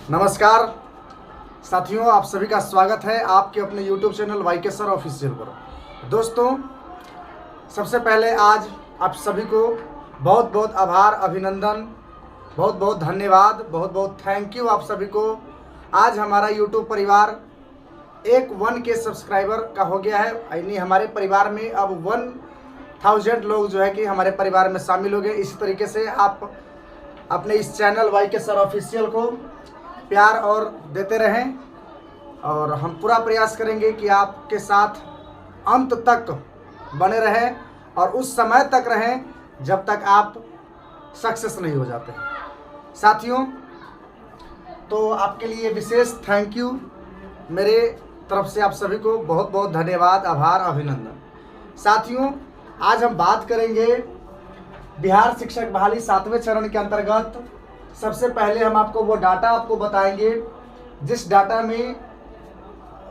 नमस्कार साथियों, आप सभी का स्वागत है आपके अपने YouTube चैनल वाईके सर ऑफिशियल पर। दोस्तों, सबसे पहले आज आप सभी को बहुत बहुत आभार, अभिनंदन, बहुत बहुत धन्यवाद, बहुत बहुत थैंक यू आप सभी को। आज हमारा YouTube परिवार 1 के सब्सक्राइबर का हो गया है, यानी हमारे परिवार में अब 1000 लोग जो है कि हमारे परिवार में शामिल हो गए। इसी तरीके से आप अपने इस चैनल वाईके सर ऑफिशियल को प्यार और देते रहें और हम पूरा प्रयास करेंगे कि आपके साथ अंत तक बने रहें और उस समय तक रहें जब तक आप सक्सेस नहीं हो जाते हैं। साथियों, तो आपके लिए विशेष थैंक यू, मेरे तरफ से आप सभी को बहुत बहुत धन्यवाद, आभार, अभिनंदन। साथियों, आज हम बात करेंगे बिहार शिक्षक बहाली 7वें चरण के अंतर्गत। सबसे पहले हम आपको वो डाटा आपको बताएंगे जिस डाटा में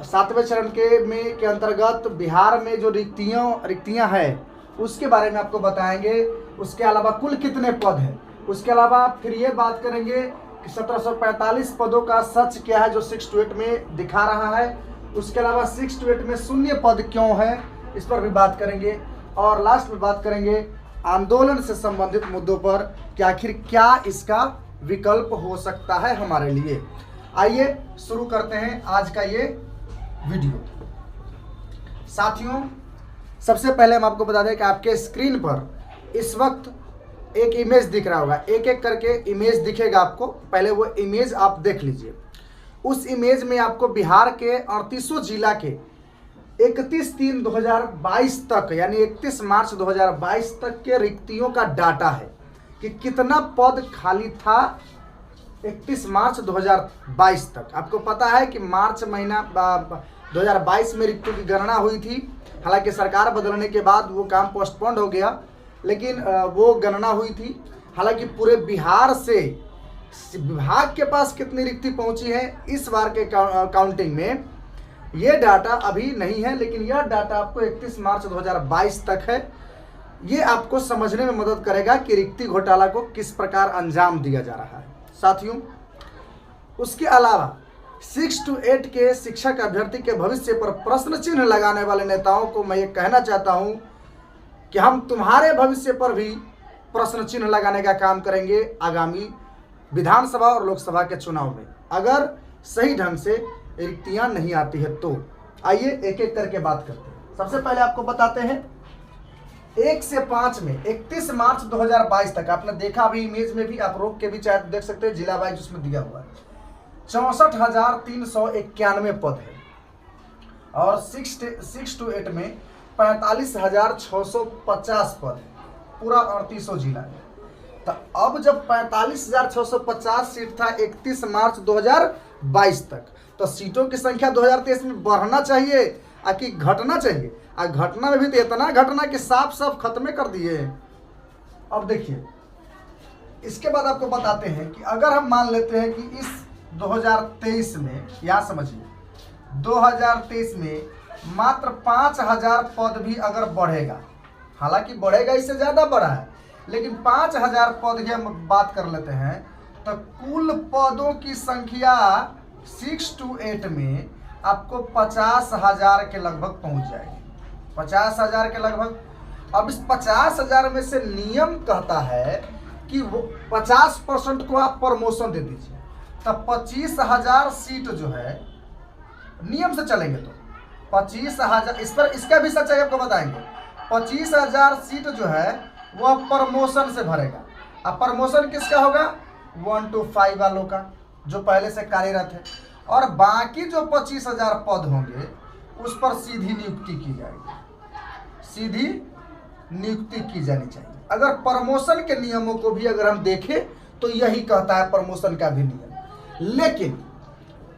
7वें चरण के अंतर्गत बिहार में जो रिक्तियां हैं उसके बारे में आपको बताएंगे। उसके अलावा कुल कितने पद हैं, उसके अलावा फिर ये बात करेंगे कि 1745 पदों का सच क्या है जो 6 to 8 में दिखा रहा है। उसके अलावा 6 to 8 में शून्य पद क्यों है, इस पर भी बात करेंगे। और लास्ट में बात करेंगे आंदोलन से संबंधित मुद्दों पर कि आखिर क्या इसका विकल्प हो सकता है हमारे लिए। आइए शुरू करते हैं आज का ये वीडियो। साथियों, सबसे पहले हम आपको बता दें कि आपके स्क्रीन पर इस वक्त एक इमेज दिख रहा होगा, एक एक करके इमेज दिखेगा आपको। पहले वो इमेज आप देख लीजिए। उस इमेज में आपको बिहार के 38 जिला के 31/3/2022 तक, यानी 31 मार्च 2022 तक के रिक्तियों का डाटा है कि कितना पद खाली था 31 मार्च 2022 तक। आपको पता है कि मार्च महीना 2022 में रिक्तियों की गणना हुई थी। हालांकि सरकार बदलने के बाद वो काम पोस्टपोन्ड हो गया, लेकिन वो गणना हुई थी। हालांकि पूरे बिहार से विभाग के पास कितनी रिक्ति पहुंची है इस बार के काउंटिंग में ये डाटा अभी नहीं है, लेकिन यह डाटा आपको 31 मार्च 2022 तक है। ये आपको समझने में मदद करेगा कि रिक्ति घोटाला को किस प्रकार अंजाम दिया जा रहा है। साथियों, उसके अलावा 6 to 8 के शिक्षक अभ्यर्थी के भविष्य पर प्रश्न चिन्ह लगाने वाले नेताओं को मैं ये कहना चाहता हूं कि हम तुम्हारे भविष्य पर भी प्रश्न चिन्ह लगाने का काम करेंगे आगामी विधानसभा और लोकसभा के चुनाव में, अगर सही ढंग से रिक्तियां नहीं आती है तो। आइए एक एक करके बात करते हैं। सबसे पहले आपको बताते हैं 1 से 5 में 31 मार्च 2022 तक। आपने देखा अभी इमेज में भी, आप रोक के भी चाहे देख सकते हैं, जिला वाइज उसमें दिया हुआ है। 64,391 पद है और 6 to 8 में 45,650 पद है, पूरा 38 जिला है। तो अब जब 45,650 सीट था 31 मार्च 2022 तक, तो सीटों की संख्या 2023 में बढ़ना चाहिए कि घटना चाहिए। घटना में भी तो इतना घटना कि साफ साफ खत्म कर दिए। अब देखिए, इसके बाद आपको बताते हैं कि अगर हम मान लेते हैं कि इस 2023 में, यहाँ समझिए, 2023 में मात्र 5000 पद भी अगर बढ़ेगा, हालांकि बढ़ेगा इससे ज़्यादा बढ़ा है, लेकिन 5000 पद की हम बात कर लेते हैं, तो कुल पदों की संख्या 6 to 8 में आपको 50,000 के लगभग पहुंच जाएगी, 50,000 के लगभग। अब इस 50,000 में से नियम कहता है कि वो 50% को आप प्रमोशन दे दीजिए, तब 25,000 सीट जो है नियम से चलेंगे तो 25,000, इस पर इसका भी सच्चाई आपको बताएंगे। 25,000 सीट जो है वह प्रमोशन से भरेगा। अब प्रमोशन किसका होगा? 1 to 5 वालों का, जो पहले से कार्यरत है, और बाकी जो 25,000 पद होंगे उस पर सीधी नियुक्ति की जाएगी, सीधी नियुक्ति की जानी चाहिए। अगर प्रमोशन के नियमों को भी अगर हम देखें तो यही कहता है प्रमोशन का भी नियम, लेकिन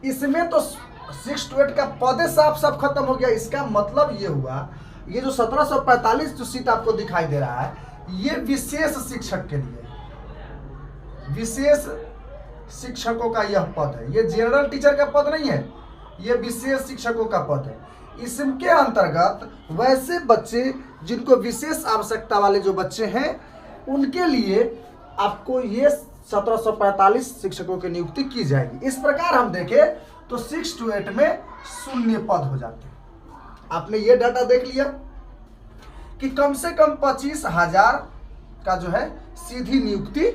इसमें तो 6 to 8 का पद साफ साफ खत्म हो गया। इसका मतलब ये हुआ, ये जो 1745 जो सीट आपको दिखाई दे रहा है, ये विशेष शिक्षक के लिए, विशेष शिक्षकों का यह पद है। ये जनरल टीचर का पद नहीं है, ये विशेष शिक्षकों का पद है। इसके अंतर्गत वैसे बच्चे जिनको विशेष आवश्यकता वाले जो बच्चे हैं उनके लिए आपको ये 1745 शिक्षकों की नियुक्ति की जाएगी। इस प्रकार हम देखें तो 6 to 8 में शून्य पद हो जाते हैं। आपने ये डाटा देख लिया कि कम से कम 25,000 का जो है सीधी नियुक्ति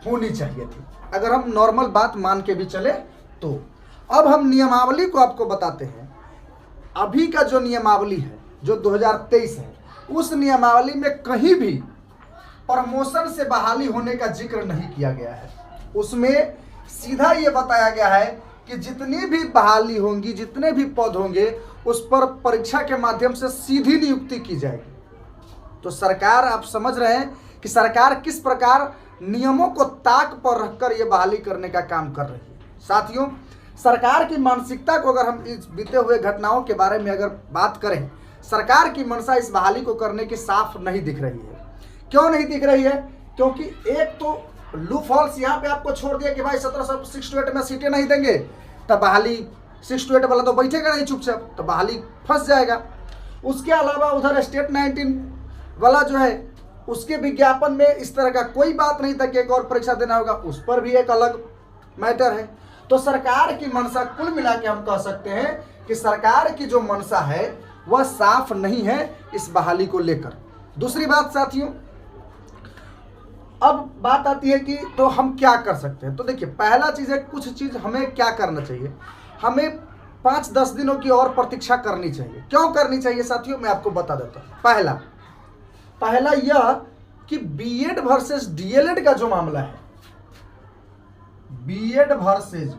होनी चाहिए थी, अगर हम नॉर्मल बात मान के भी चले तो। अब हम नियमावली को आपको बताते हैं। अभी का जो नियमावली है जो 2023 है, उस नियमावली में कहीं भी प्रमोशन से बहाली होने का जिक्र नहीं किया गया है। उसमें सीधा ये बताया गया है कि जितनी भी बहाली होंगी, जितने भी पद होंगे, उस पर परीक्षा के माध्यम से सीधी नियुक्ति की जाएगी। तो सरकार, आप समझ रहे हैं कि सरकार किस प्रकार नियमों को ताक पर रखकर यह बहाली करने का काम कर रही है। साथियों, सरकार की मानसिकता को अगर हम इस बीते हुए घटनाओं के बारे में अगर बात करें, सरकार की मंशा इस बहाली को करने की साफ नहीं दिख रही है। क्यों नहीं दिख रही है? क्योंकि एक तो लूप होल्स यहाँ पे आपको छोड़ दिया कि भाई 6 to 8 में सीटें नहीं देंगे, तब बहाली 6 to 8 वाला तो बैठेगा नहीं चुपचाप, तो बहाली फंस जाएगा। उसके अलावा उधर स्टेट 19 वाला जो है, उसके विज्ञापन में इस तरह का कोई बात नहीं था कि एक और परीक्षा देना होगा, उस पर भी एक अलग मैटर है। तो सरकार की मंशा, कुल मिला के हम कह सकते हैं कि सरकार की जो मंशा है वह साफ नहीं है इस बहाली को लेकर। दूसरी बात साथियों, अब बात आती है कि तो हम क्या कर सकते हैं। तो देखिए, पहला चीज़ है, कुछ चीज़ हमें क्या करना चाहिए, हमें 5-10 दिनों की और प्रतीक्षा करनी चाहिए। क्यों करनी चाहिए साथियों, मैं आपको बता देता हूँ। पहला यह कि बीएड वर्सेस डीएलएड का जो मामला है, बीएड वर्सेस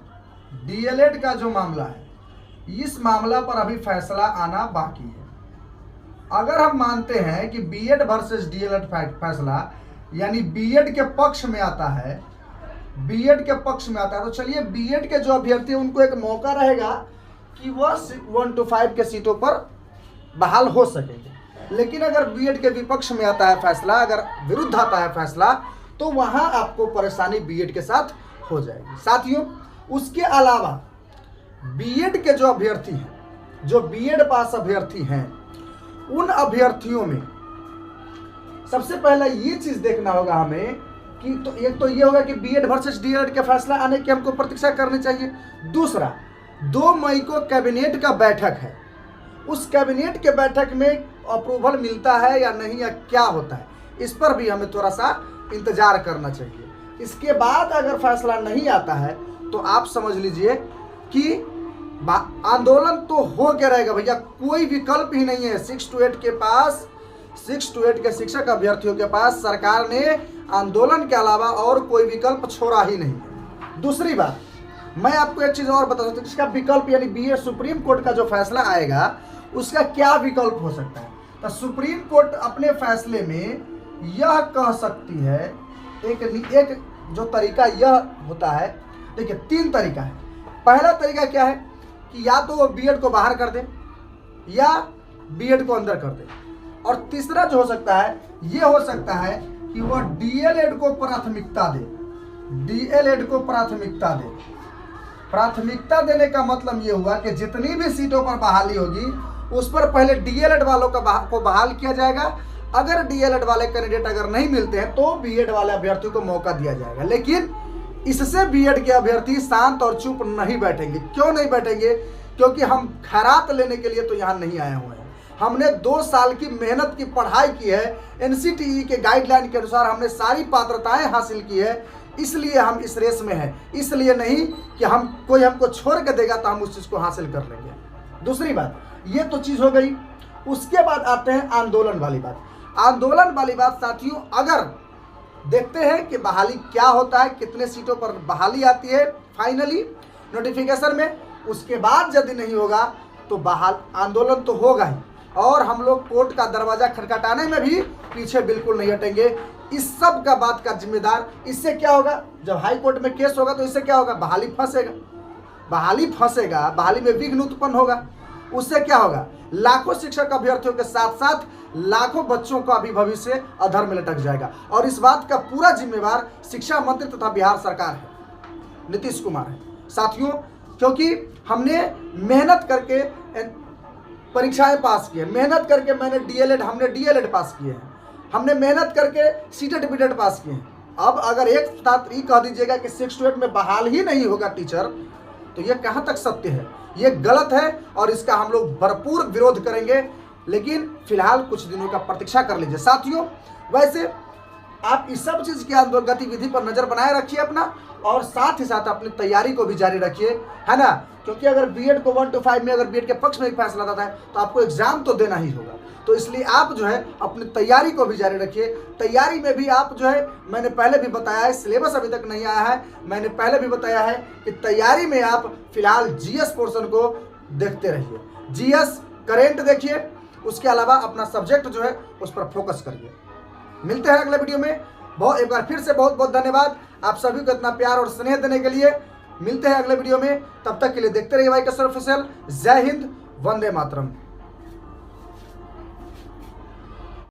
डीएलएड का जो मामला है, इस मामला पर अभी फैसला आना बाकी है। अगर हम मानते हैं कि बीएड वर्सेस डीएलएड फैसला यानी बीएड के पक्ष में आता है, बीएड के पक्ष में आता है, तो चलिए बीएड के जो अभ्यर्थी हैं उनको एक मौका रहेगा कि वह 1 to 5 के सीटों पर बहाल हो सकेंगे। लेकिन अगर बीएड के विपक्ष में आता है फैसला, अगर विरुद्ध आता है फैसला, तो वहां आपको परेशानी बीएड के साथ हो जाएगी। साथियों, उसके अलावा बीएड के जो अभ्यर्थी हैं, जो बीएड पास अभ्यर्थी हैं, उन अभ्यर्थियों में सबसे पहले ये चीज देखना होगा हमें कि तो एक तो ये होगा कि बीएड वर्सेस डीएलएड का फैसला आने की हमको प्रतीक्षा करनी चाहिए। दूसरा, 2 मई को कैबिनेट का बैठक है, उस कैबिनेट के बैठक में अप्रूवल मिलता है या नहीं, या क्या होता है, इस पर भी हमें थोड़ा सा इंतजार करना चाहिए। इसके बाद अगर फैसला नहीं आता है तो आप समझ लीजिए कि आंदोलन तो हो के रहेगा भैया, कोई विकल्प ही नहीं है। 6 to 8 के पास, 6 to 8 के शिक्षक अभ्यर्थियों के पास सरकार ने आंदोलन के अलावा और कोई विकल्प छोड़ा ही नहीं है। दूसरी बात, मैं आपको एक चीज़ और बता सकता हूँ, इसका विकल्प यानी बीएड सुप्रीम कोर्ट का जो फैसला आएगा उसका क्या विकल्प हो सकता है। तो सुप्रीम कोर्ट अपने फैसले में यह कह सकती है, एक जो तरीका यह होता है, देखिए 3 तरीका है। पहला तरीका क्या है कि या तो वो बीएड को बाहर कर दे या बीएड को अंदर कर दे, और तीसरा जो हो सकता है, ये हो सकता है कि वह डीएलएड को प्राथमिकता दे, डीएलएड को प्राथमिकता दे। प्राथमिकता देने का मतलब ये हुआ कि जितनी भी सीटों पर बहाली होगी उस पर पहले डीएलएड वालों को बहाल किया जाएगा। अगर डीएलएड वाले कैंडिडेट अगर नहीं मिलते हैं तो बीएड वाले अभ्यर्थियों को मौका दिया जाएगा। लेकिन इससे बीएड के अभ्यर्थी शांत और चुप नहीं बैठेंगे। क्यों नहीं बैठेंगे? क्योंकि हम खैरात लेने के लिए तो यहाँ नहीं आए हुए हैं। हमने 2 साल की मेहनत की पढ़ाई की है, एनसीटीई के गाइडलाइन के अनुसार हमने सारी पात्रताएं हासिल की है, इसलिए हम इस रेस में हैं। इसलिए नहीं कि कोई हमको छोड़ के देगा तो हम उस चीज़ को हासिल कर लेंगे। दूसरी बात, ये तो चीज़ हो गई। उसके बाद आते हैं आंदोलन वाली बात। आंदोलन वाली बात साथियों, अगर देखते हैं कि बहाली क्या होता है, कितने सीटों पर बहाली आती है फाइनली नोटिफिकेशन में, उसके बाद यदि नहीं होगा तो आंदोलन तो होगा ही, और हम लोग कोर्ट का दरवाजा खटखटाने में भी पीछे बिल्कुल नहीं हटेंगे। इस सब का बात का जिम्मेदार, इससे क्या होगा, जब हाई कोर्ट में केस होगा तो इससे क्या होगा, बहाली फंसेगा, बहाली में विघ्न उत्पन्न होगा। उससे क्या होगा, लाखों शिक्षक अभ्यर्थियों के साथ साथ लाखों बच्चों का भी भविष्य अधर में लटक जाएगा। और इस बात का पूरा जिम्मेवार शिक्षा मंत्री तथा बिहार सरकार है, नीतीश कुमार है साथियों। क्योंकि हमने मेहनत करके परीक्षाएं पास की है, मेहनत करके हमने डीएलएड पास किए हैं, हमने मेहनत करके सीटेट बीटेट पास किए हैं, अब अगर एक साथ ये कह दीजिएगा कि 6 to 8 में बहाल ही नहीं होगा टीचर, तो ये कहाँ तक सत्य है? ये गलत है और इसका हम लोग भरपूर विरोध करेंगे। लेकिन फिलहाल कुछ दिनों का प्रतीक्षा कर लीजिए साथियों। वैसे आप इस सब चीज़ की गतिविधि पर नज़र बनाए रखिए अपना, और साथ ही साथ अपनी तैयारी को भी जारी रखिए, है ना। क्योंकि अगर बीएड को 1 to 5 में अगर बीएड के पक्ष में एक फैसला आता है तो आपको एग्जाम तो देना ही होगा। तो इसलिए आप जो है अपनी तैयारी को भी जारी रखिए। तैयारी में भी आप जो है, मैंने पहले भी बताया है, सिलेबस अभी तक नहीं आया है, मैंने पहले भी बताया है कि तैयारी में आप फिलहाल जीएस पोर्शन को देखते रहिए। जीएस करेंट देखिए, उसके अलावा अपना सब्जेक्ट जो है उस पर फोकस करिए। मिलते हैं अगले वीडियो में। एक बार फिर से बहुत बहुत धन्यवाद आप सभी को इतना प्यार और स्नेह देने के लिए। मिलते हैं अगले वीडियो में, तब तक के लिए देखते रहिए वाईकेएसआर ऑफिशियल। जय हिंद, वंदे मातरम।